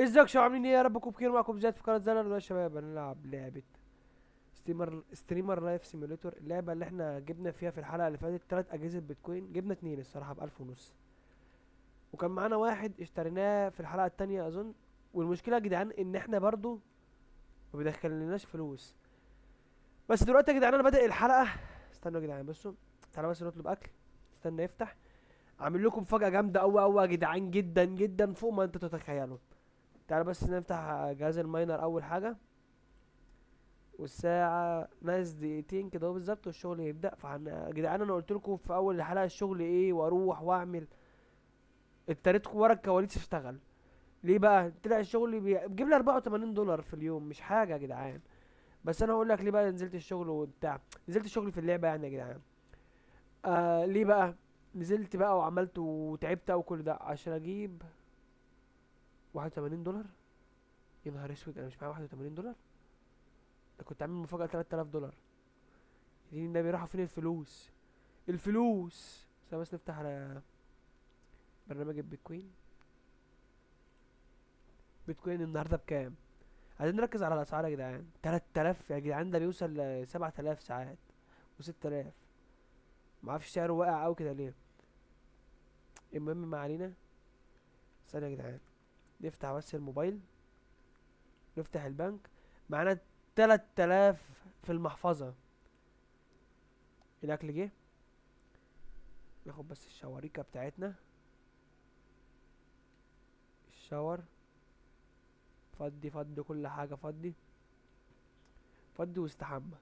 ازيك شو عاملين ايه؟ يا رب تكونوا بخير. معاكم زياد في قناه زلمه يا شباب. هنلعب لعبه ستريمر لايف سيميوليتور، اللعبه اللي احنا جبنا فيها في الحلقه اللي فاتت 3 اجهزه بيتكوين. جبنا 2 الصراحه ب1500، وكان معانا واحد اشتريناه في الحلقه التانية اظن. والمشكله يا جدعان ان احنا برضو ما بيدخلناش فلوس. بس دلوقتي يا جدعان انا بادئ الحلقه. استنوا يا جدعان بصوا، تعالوا بس نطلب اكل. استنى يفتح. عامل لكم فجأة جامدة أوي أوي يا جدعان، جدا جدا فوق ما انتوا تتخيلوا. تعالوا بس نفتح جهاز الماينر أول حاجة. والساعة ناقص دقيقتين كده اهو بالظبط والشغل يبدأ. يا جدعان انا قلت لكم في اول الحلقة الشغل ايه، واروح واعمل. ابتديتكم ورا الكواليس اشتغل. ليه بقى؟ طلع الشغل بيجيب لي 84 دولار في اليوم، مش حاجة يا جدعان. بس انا هقول لك ليه بقى نزلت الشغل وبتاع. نزلت الشغل في اللعبة يعني يا جدعان. ليه بقى؟ نزلت بقى وعملت وتعبت او كل ده عشان اجيب 81 دولار. يا نهار اسود، انا مش معايا 81 دولار. ده كنت عامل مفاجأة 3000 دولار. دي النبي راحوا فين الفلوس؟ الفلوس. بس نفتح على برنامج البيتكوين. بيتكوين النهارده بكام؟ عايزين نركز على الاسعار يا جدعان. 3000 يا جدعان، ده بيوصل ل 7000 ساعات و6000. معرفش سعره واقع اوي كده ليه. المهم ما علينا. ثانية يا جدعان، نفتح بس الموبايل. نفتح البنك. معانا 3000 في المحفظة. الاكل جه. ناخد بس الشواريكة بتاعتنا. الشاور. فضي فضي كل حاجة، فضي. فضي واستحمى.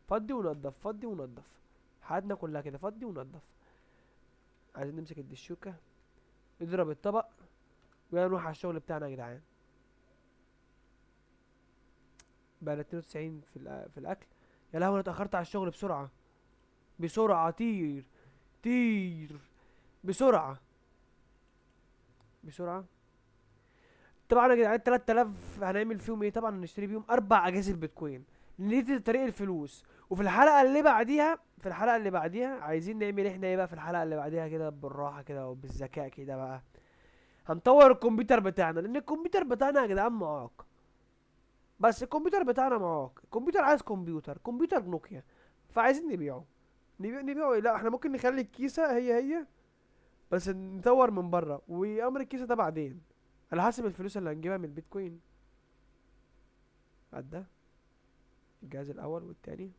فضي ونضف، فضي ونضف. حياتنا كلها كده، فضي ونضف. عايزين نمسك الدشوكة. نضرب الطبق. ويلا نروح على الشغل بتاعنا يا جدعان. بقى 92 في الاكل. يا لهوي انا اتاخرت على الشغل. بسرعه بسرعه، طير. طير. بسرعه بسرعه. طبعا يا جدعان 3000 هنعمل فيهم ايه؟ طبعا نشتري بيهم 4 اجهزه بيتكوين. نيجي طريق الفلوس. وفي الحلقه اللي بعديها، عايزين نعمل احنا ايه بقى في الحلقه اللي بعديها كده بالراحه كده وبالذكاء كده بقى. هنطور الكمبيوتر بتاعنا، لان الكمبيوتر بتاعنا يا جدعان معاق. بس الكمبيوتر بتاعنا معاق. الكمبيوتر عايز كمبيوتر نوكيا. فعايزين نبيعه. نبيعه إيه؟ لا احنا ممكن نخلي الكيسة هي بس نطور من بره، وامر الكيسة ده بعدين على حسب الفلوس اللي هنجيبها من البيتكوين. عدى الجهاز الاول والتاني.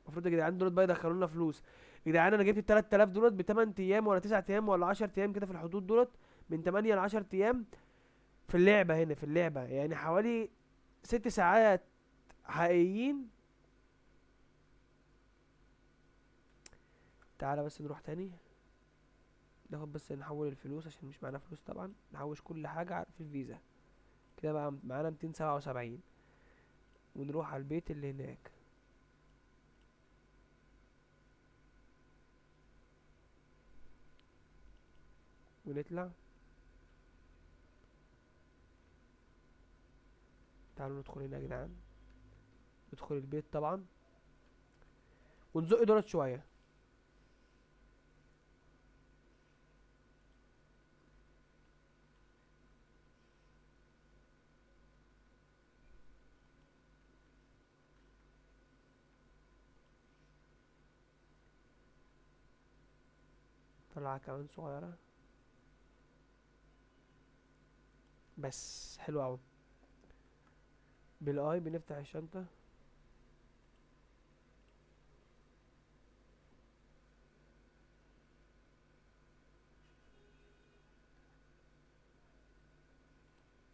المفروض يا جدعان دولت بقى يدخلوا لنا فلوس. يا جدعان انا جبت ال 3000 دولت ب 8 ايام ولا 9 ايام ولا 10 ايام كده في الحدود دولت. من 8 ل 10 ايام. في اللعبة هنا، في اللعبة يعني حوالي 6 ساعات حقيقيين. تعالى بس نروح تاني. ناخد بس نحول الفلوس عشان مش معانا فلوس طبعا. نحوش كل حاجة في الفيزا. كده بقى معانا 277. ونروح على البيت اللي هناك. ونطلع. تعالوا ندخل هنا يا جدعان. ندخل البيت طبعا. ونزق دولت شوية. طلعة كمان صغيرة. بس حلو اوي. بالاي بنفتح الشنطة.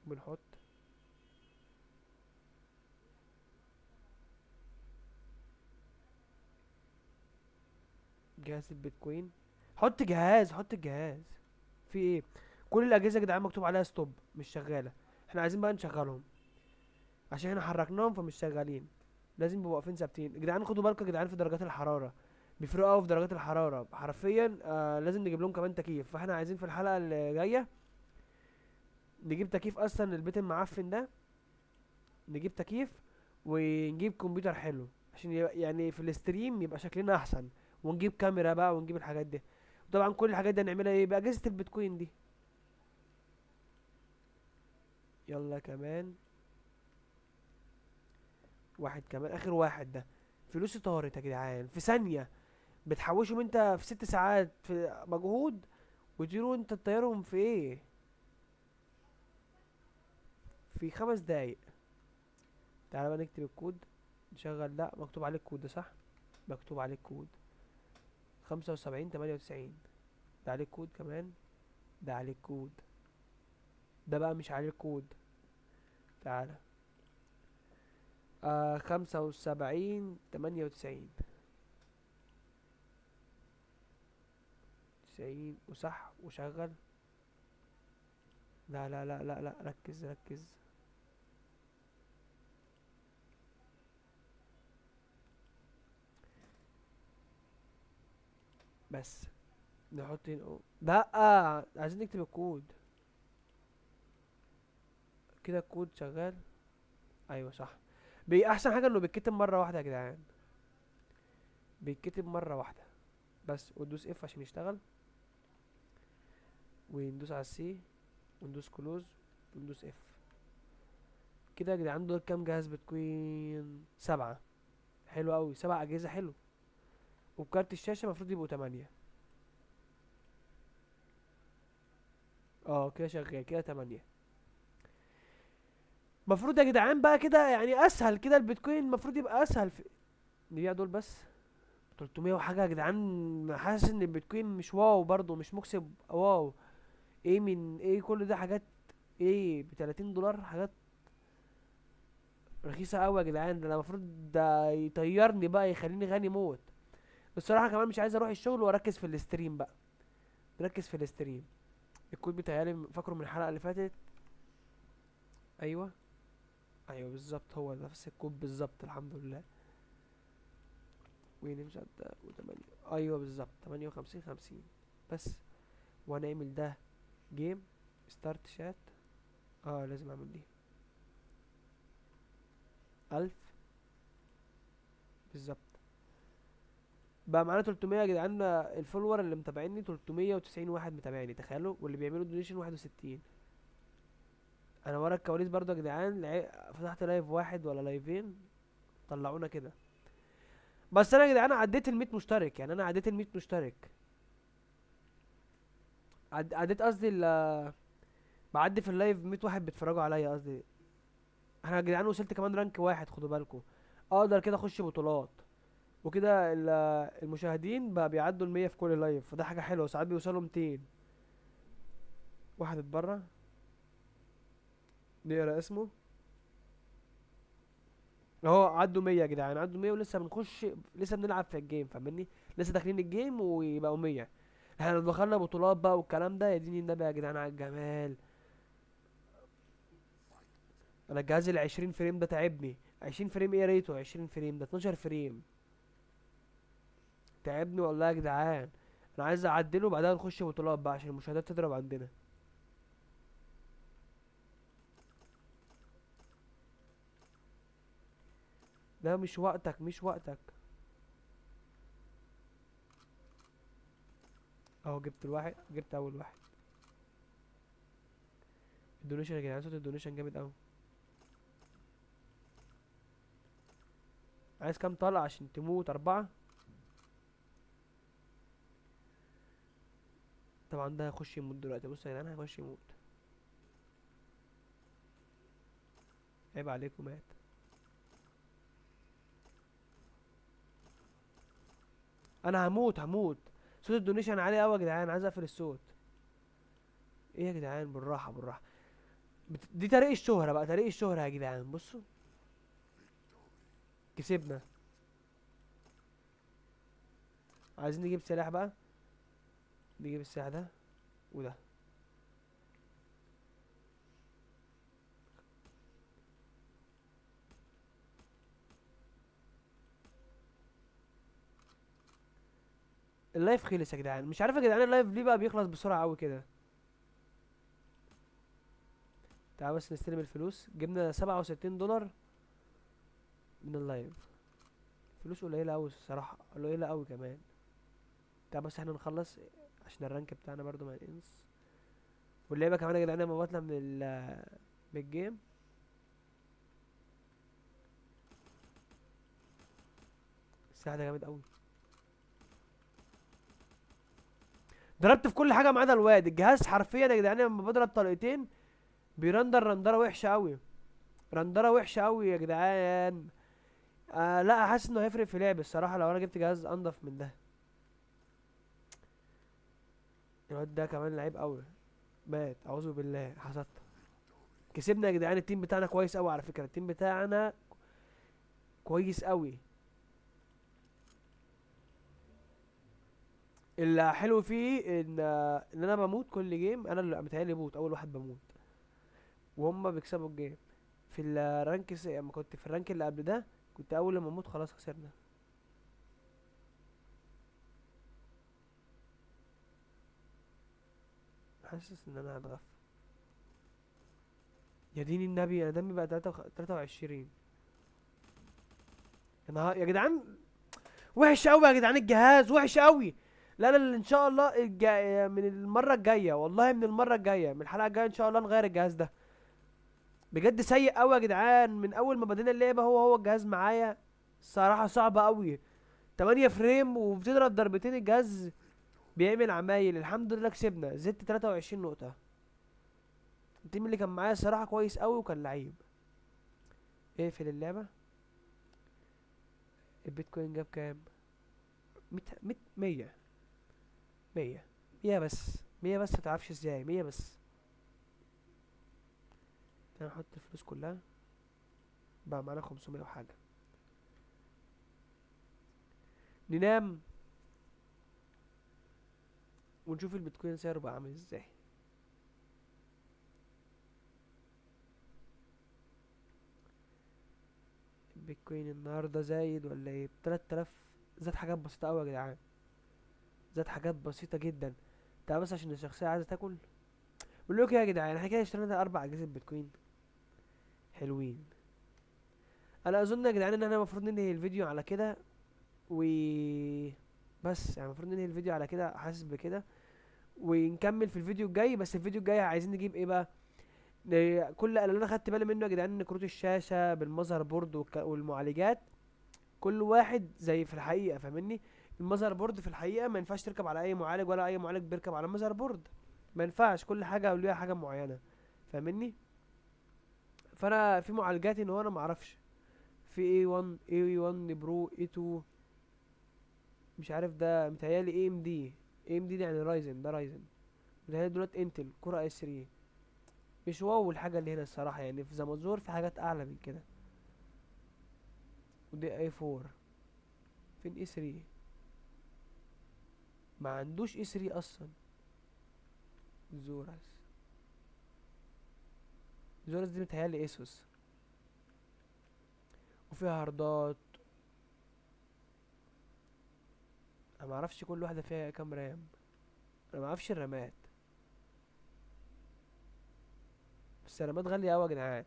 بنحط جهاز البيتكوين. حط جهاز، حط الجهاز. في ايه؟ كل الاجهزة يا جدعان مكتوب عليها ستوب مش شغالة. احنا عايزين بقى نشغلهم. عشان احنا حركناهم فمش شغالين. لازم يبقوا واقفين ثابتين. يا جدعان خدوا بالكم يا جدعان في درجات الحرارة. بيفرقوا قوي في درجات الحرارة حرفيا. لازم نجيب لهم كمان تكييف. فاحنا عايزين في الحلقة اللي جاية نجيب تكييف اصلا للبيت المعفن ده. نجيب تكييف. ونجيب كمبيوتر حلو عشان يعني في الاستريم يبقى شكلنا احسن. ونجيب كاميرا بقى ونجيب الحاجات دي. طبعا كل الحاجات دي هنعملها ايه بأجهزة البيتكوين دي. يلا كمان واحد كمان، اخر واحد ده. فلوسي طارت يا جدعان في ثانية. بتحوشهم انت في 6 ساعات في مجهود، وتطيروا انت تطيرهم في ايه؟ في 5 دقايق. تعالى بقى نكتب الكود. نشغل، لا مكتوب عليه الكود ده صح. مكتوب عليه الكود 75 98. ده عليه الكود كمان. ده عليه الكود. ده بقى مش عليه الكود. تعالى. 75 98. 90 وصح وشغل. لا لا لا لا لا، ركز ركز. بس نحط هنا لا. عايزين نكتب الكود. كده الكود شغال. ايوه صح. احسن حاجه انه بيتكتب مره واحده يا جدعان. بيتكتب مره واحده. بس وندوس اف عشان يشتغل. وندوس على السي. وندوس كلوز. وندوس اف. كده يا جدعان دول كام جهاز بتكوين؟ 7. حلو قوي، 7 اجهزه، حلو. وبكارت الشاشه المفروض يبقوا 8. اه كده شغال، كده 8. المفروض يا جدعان بقى كده يعني اسهل، كده البيتكوين المفروض يبقى اسهل في. نبيع دول بس. 300 وحاجه يا جدعان، حاسس ان البيتكوين مش واو برضو، مش مكسب واو. ايه من ايه كل ده حاجات. ايه ب 30 دولار حاجات رخيصه قوي يا جدعان. ده انا المفروض ده يطيرني بقى، يخليني غني موت. الصراحه كمان مش عايز اروح الشغل واركز في الاستريم بقى. نركز في الاستريم. الكود بتاعي فاكره من الحلقه اللي فاتت. ايوه. ايوه بالظبط، هو نفس الكود بالظبط الحمد لله. ونمشي و8. ايوه بالظبط 58 50. بس. وهنعمل ده جيم ستارت شات. اه لازم اعمل دي 1000. بالظبط. بقى معانا 300 يا جدعان. الفولور اللي متابعيني 390 واحد متابعني، تخيلوا، واللي بيعملوا دونيشن 61. انا ورا الكواليس برضه يا جدعان، فتحت لايف واحد ولا لايفين. طلعونا كده. بس انا يا جدعان عديت ال 100 مشترك، يعني انا عديت ال 100 مشترك. عديت قصدي بعدي في اللايف 100 واحد بيتفرجوا عليا قصدي. احنا يا جدعان وصلت كمان رانك واحد، خدوا بالكم. اقدر كده اخش بطولات. وكده المشاهدين بقى بيعدوا ال 100 في كل لايف، فده حاجه حلوه، ساعات بيوصلوا 200. واحد اتبرع. نقرا اسمه. اهو عدوا 100 يا جدعان، عدوا 100 ولسه بنخش. لسه بنلعب في الجيم، فاهمني. لسه داخلين الجيم ويبقوا 100. احنا لو دخلنا بطولات بقى والكلام ده، يا ديني النبي يا جدعان على الجمال. انا الجهاز ال 20 فريم ده تعبني. 20 فريم ايه يا ريته 20 فريم، ده 12 فريم. تعبني والله يا جدعان. انا عايز اعدله وبعدها نخش بطولات بقى عشان المشاهدات تضرب عندنا. ده مش وقتك، مش وقتك. اهو جبت الواحد، جبت اول واحد. الدونيشن يا جدعان، صوت الدونيشن جامد اوي. عايز كام طلقة عشان تموت؟ 4. طبعا ده هيخش يموت دلوقتي، بص يا جدعان هيخش يموت. عيب عليكم مات. انا هموت هموت. صوت الدونيشن عالي اوي يا جدعان، عايز اقفل الصوت. ايه يا جدعان، بالراحة بالراحة. دي طريق الشهرة بقى، طريق الشهرة يا جدعان، بصوا. كسبنا. عايزين نجيب سلاح بقى. نجيب السلاح ده. وده. اللايف خلص يا جدعان، مش عارف يا جدعان اللايف ليه بقى بيخلص بسرعة اوي كده. تعال بس نستلم الفلوس، جبنا 67 دولار من اللايف. فلوس قليلة اوي الصراحة، قليلة اوي كمان. تعال بس احنا نخلص عشان الرانك بتاعنا برضو ما ينقص. واللعبة كمان يا جدعان لما بطلع من بالجيم. السلاح ده جامد قوي. ضربت في كل حاجه ما عدا الواد. الجهاز حرفيا يا جدعان لما بضرب طلقتين بيرندر رندره وحشه قوي. رندره وحشه قوي يا جدعان. لا، حاسس انه هيفرق في لعب الصراحه لو انا جبت جهاز انضف من ده. الواد ده كمان لعيب قوي. مات اعوذ بالله حسدت. كسبنا يا جدعان. التيم بتاعنا كويس قوي على فكره. التيم بتاعنا كويس قوي. الحلو فيه ان انا بموت كل جيم. انا اللي متهيألي بموت اول واحد بموت، وهم بيكسبوا الجيم. في الرانك لما كنت في الرانك اللي قبل ده كنت اول لما اموت خلاص خسرنا. حاسس ان انا هتغفل. يا دين النبي انا دمي بقى 23. يا جدعان وحش قوي يا جدعان. الجهاز وحش قوي. لا لا لا، ان شاء الله من المره الجايه، والله من المره الجايه، من الحلقه الجايه ان شاء الله نغير الجهاز ده. بجد سيء قوي يا جدعان. من اول ما بدينا اللعبه هو الجهاز معايا الصراحه صعب قوي. 8 فريم وبتضرب ضربتين الجهاز بيعمل عمايل. الحمد لله كسبنا زدت 23 نقطه. التيم اللي كان معايا الصراحه كويس قوي وكان لعيب. اقفل اللعبه. البيتكوين جاب كام؟ 100. 100. 100 بس. 100 بس. متعرفش ازاي 100 بس. انا هحط الفلوس كلها بقى معانا 500 وحاجه. ننام ونشوف البيتكوين سعره بقى عامل ازاي. البيتكوين النهارده زايد ولا ايه؟ ب 3000. زاد حاجات بسيطه قوي يا جدعان. زاد حاجات بسيطه جدا. ده بس عشان الشخصيه عايزه تاكل. بقول لكم يا جدعان احنا كده اشترينا 4 اجهزه بيتكوين حلوين. انا اظن يا جدعان ان احنا المفروض ننهي الفيديو على كده. و بس يعني المفروض ننهي الفيديو على كده، حاسس بكده. ونكمل في الفيديو الجاي. بس الفيديو الجاي عايزين نجيب ايه بقى؟ كل اللي انا خدت بالي منه يا جدعان ان كروت الشاشه بالمذر بورد والمعالجات كل واحد زي في الحقيقه، فاهمني؟ المذر بورد في الحقيقه ما ينفعش تركب على اي معالج، ولا اي معالج بيركب على مذر بورد. ما ينفعش. كل حاجه وليها حاجه معينه، فاهمني؟ فانا في معالجات ان هو انا ما اعرفش. في A1 A1 برو A2 مش عارف. ده متهيالي AMD دي يعني رايزن. ده رايزن. متهيالي دولت انتل كورة اي 3. مش واو الحاجة اللي هنا الصراحة. يعني في زمزور في حاجات اعلى من كده. ودي اي 4. فين اي 3؟ ما عندوش اي 3 اصلا. زورس. زورس دي متهيالي اسوس. وفيها هاردات. انا ما اعرفش كل واحدة فيها كام رام. انا ما اعرفش الرامات. بس الرامات غالية اوي يا جدعان.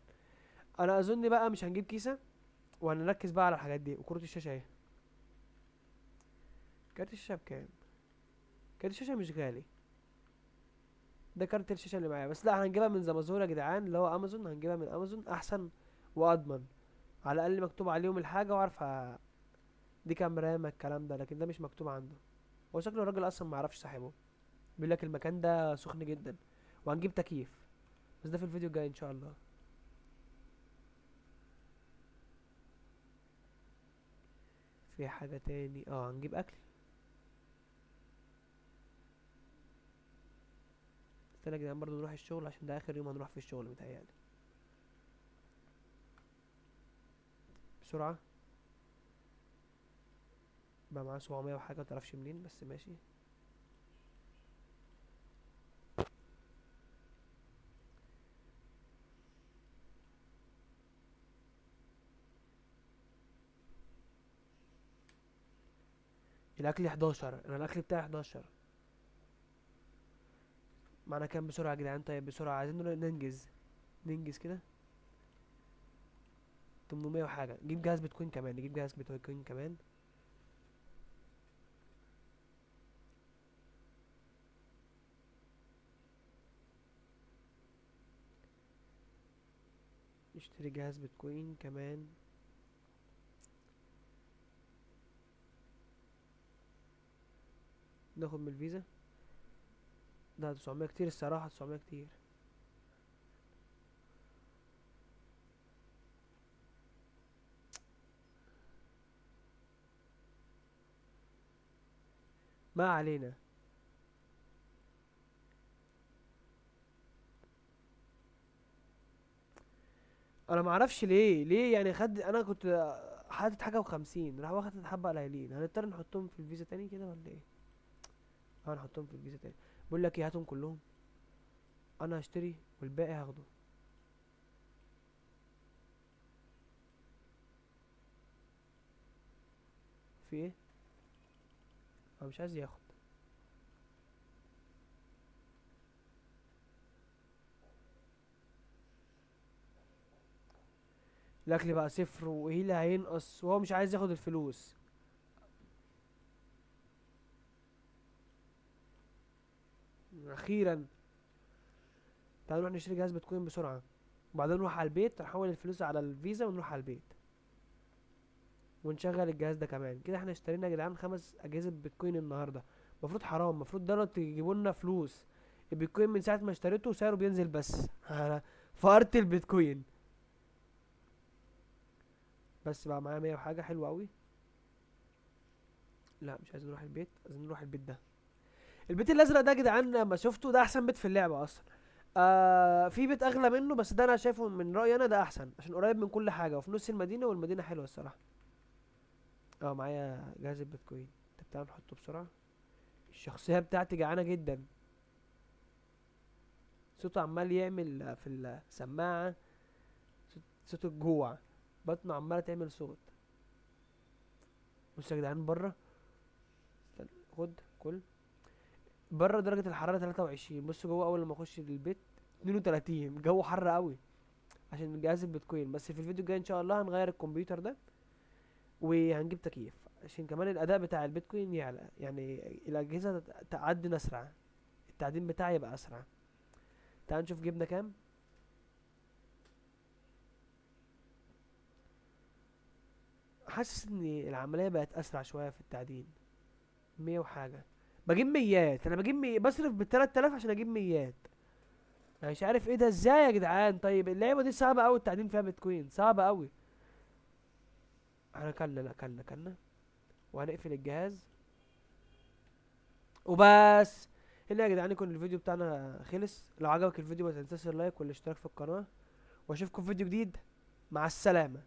انا اظن بقى مش هنجيب كيسة، وهنركز بقى على الحاجات دي. وكروت الشاشة اهي. كارت الشاشة بكام؟ كارت الشاشة مش غالي. ده كارت الشاشة اللي معايا. بس لا، هنجيبها من زامازون يا جدعان اللي هو امازون. هنجيبها من امازون احسن واضمن. على الاقل مكتوب عليهم الحاجة واعرف دي كام رام الكلام ده. لكن ده مش مكتوب عنده. هو شكله الراجل اصلا ما يعرفش صاحبه. بيقول لك المكان ده سخن جدا. وهنجيب تكييف. بس ده في الفيديو الجاي ان شاء الله. في حاجة تاني؟ هنجيب اكل. استنى يا جدعان برضه نروح الشغل عشان ده اخر يوم هنروح في الشغل متهيألي. بسرعة. بقى معاه 700 وحاجة متعرفش منين بس ماشي. الاكل 11. انا الاكل بتاعي 11. معانا كام بسرعة يا جدعان؟ طيب بسرعة عايزين ننجز. ننجز كده. 800 وحاجة. نجيب جهاز بيتكوين كمان. نجيب جهاز بيتكوين كمان. نشتري جهاز بيتكوين كمان. ناخد من الفيزا. ده 900 كتير الصراحة، 900 كتير. ما علينا. انا معرفش ليه يعني انا كنت حاطط حاجة و50، راح واخد حبة قليلين. هنضطر نحطهم في الفيزا تاني كده ولا ايه؟ اه نحطهم في الفيزا تاني. بقول لك ايه، هاتهم كلهم. انا هشتري والباقي هاخده. في ايه؟ هو مش عايز ياخد. الاكل بقى صفر، وايه اللي هينقص وهو مش عايز ياخد الفلوس؟ اخيرا. تعالوا نروح نشتري جهاز بيتكوين بسرعة، وبعدين نروح على البيت نحول الفلوس على الفيزا ونروح على البيت ونشغل الجهاز ده كمان. كده احنا اشترينا يا جدعان 5 اجهزة بيتكوين النهاردة. المفروض حرام، المفروض ده تجيبوا لنا فلوس. البيتكوين من ساعة ما اشتريته سعره بينزل بس. انا فقرت البيتكوين. بس بقى معايا 100 وحاجة، حلوة قوي. لا مش عايزين نروح البيت، عايزين نروح البيت ده. البيت الازرق ده يا جدعان لما شفته ده احسن بيت في اللعبة اصلا. في بيت اغلى منه بس ده انا شايفه من رأيي انا ده احسن، عشان قريب من كل حاجة وفي نص المدينة، والمدينة حلوة الصراحة. اه معايا جهاز البيتكوين. طب تعالى نحطه بسرعة. الشخصية بتاعتي جعانة جدا. صوته عمال يعمل في السماعة. صوت الجوع. بطنه عمالة تعمل صوت. بص يا جدعان بره. استنى، خد كل. بره درجة الحرارة 23، بص جوه أول لما أخش البيت 32. الجو حر قوي عشان جهاز البيتكوين. بس في الفيديو الجاي إن شاء الله هنغير الكمبيوتر ده وهنجيب تكييف عشان كمان الأداء بتاع البيتكوين يعلى، يعني الأجهزة تعدي أسرع، التعدين بتاعي يبقى أسرع. تعال نشوف جبنا كام. حاسس ان العملية بقت اسرع شوية في التعدين. 100 وحاجة. بجيب ميات، انا بجيب بصرف ب3000 عشان اجيب ميات. انا مش عارف ايه ده ازاي يا جدعان. طيب اللعبة دي صعبة اوي، التعدين فيها بيتكوين صعبة اوي. احنا كلنا، لا كلنا. وهنقفل الجهاز وبس. هنا يا جدعان يكون الفيديو بتاعنا خلص. لو عجبك الفيديو ما تنساش اللايك والاشتراك في القناة، واشوفكم في فيديو جديد. مع السلامة.